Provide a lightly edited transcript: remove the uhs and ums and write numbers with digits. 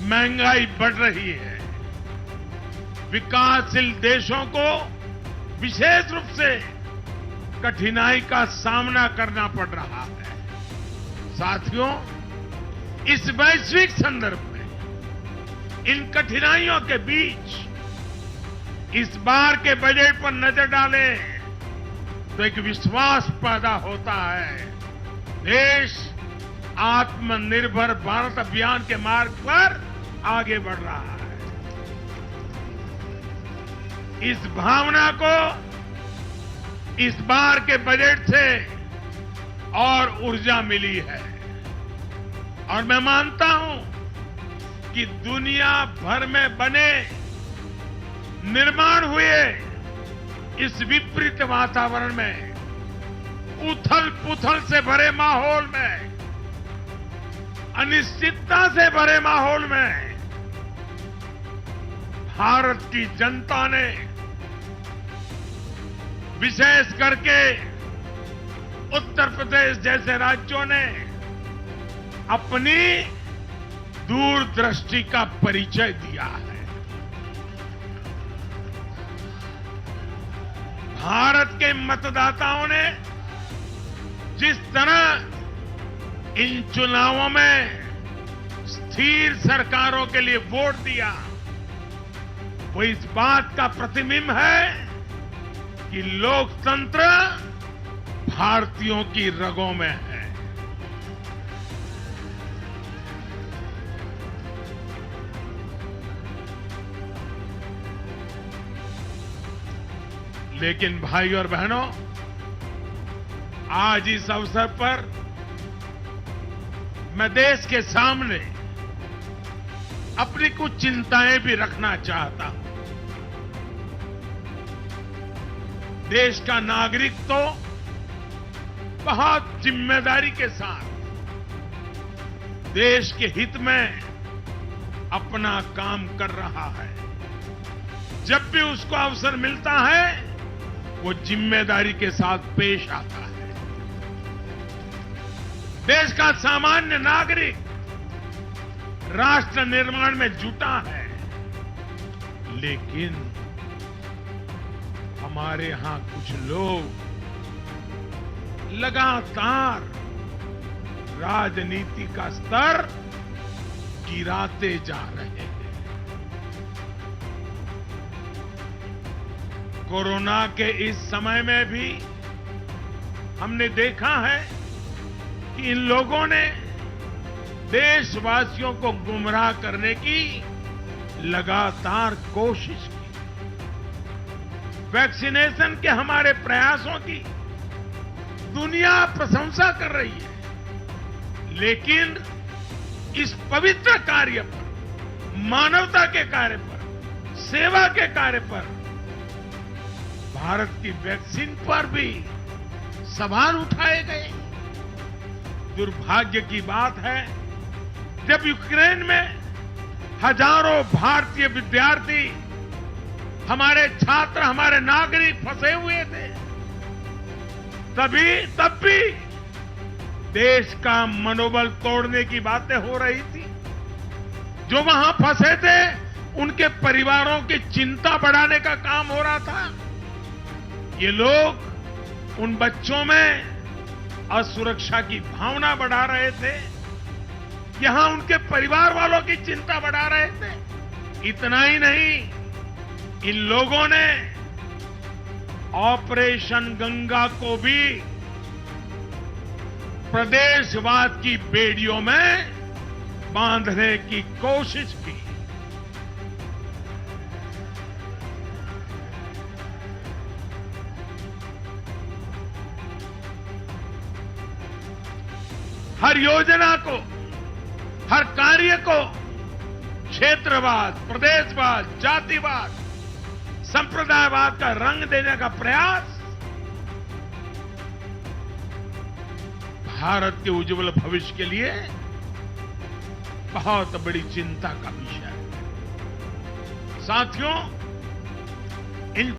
महंगाई बढ़ रही है। विकासशील देशों को विशेष रूप से कठिनाई का सामना करना पड़ रहा है। साथियों, इस वैश्विक संदर्भ में इन कठिनाइयों के बीच इस बार के बजट पर नजर डालें तो एक विश्वास पैदा होता है। देश आत्मनिर्भर भारत अभियान के मार्ग पर आगे बढ़ रहा है। इस भावना को इस बार के बजट से और ऊर्जा मिली है और मैं मानता हूं कि दुनिया भर में बने निर्माण हुए इस विपरीत वातावरण में, उथल पुथल से भरे माहौल में, अनिश्चितता से भरे माहौल में भारत की जनता ने विशेष करके उत्तर प्रदेश जैसे राज्यों ने अपनी दूरदृष्टि का परिचय दिया है। भारत के मतदाताओं ने जिस तरह इन चुनावों में स्थिर सरकारों के लिए वोट दिया, वो इस बात का प्रतिबिंब है कि लोकतंत्र भारतीयों की रगों में है। लेकिन भाई और बहनों, आज इस अवसर पर मैं देश के सामने अपनी कुछ चिंताएं भी रखना चाहता हूं। देश का नागरिक तो बहुत जिम्मेदारी के साथ देश के हित में अपना काम कर रहा है। जब भी उसको अवसर मिलता है, वो जिम्मेदारी के साथ पेश आता है। देश का सामान्य नागरिक राष्ट्र निर्माण में जुटा है, लेकिन हमारे यहां कुछ लोग लगातार राजनीति का स्तर गिराते जा रहे हैं। कोरोना के इस समय में भी हमने देखा है कि इन लोगों ने देशवासियों को गुमराह करने की लगातार कोशिश की। वैक्सीनेशन के हमारे प्रयासों की दुनिया प्रशंसा कर रही है, लेकिन इस पवित्र कार्य पर, मानवता के कार्य पर, सेवा के कार्य पर, भारत की वैक्सीन पर भी सवाल उठाए गए। दुर्भाग्य की बात है, जब यूक्रेन में हजारों भारतीय विद्यार्थी, हमारे छात्र, हमारे नागरिक फंसे हुए थे, तब भी देश का मनोबल तोड़ने की बातें हो रही थी। जो वहां फंसे थे, उनके परिवारों की चिंता बढ़ाने का काम हो रहा था। ये लोग उन बच्चों में असुरक्षा की भावना बढ़ा रहे थे, यहां उनके परिवार वालों की चिंता बढ़ा रहे थे। इतना ही नहीं, इन लोगों ने ऑपरेशन गंगा को भी प्रदेशवाद की बेड़ियों में बांधने की कोशिश की। हर योजना को, हर कार्य को क्षेत्रवाद, प्रदेशवाद, जातिवाद, संप्रदायवाद का रंग देने का प्रयास भारत के उज्जवल भविष्य के लिए बहुत बड़ी चिंता का विषय है। साथियों,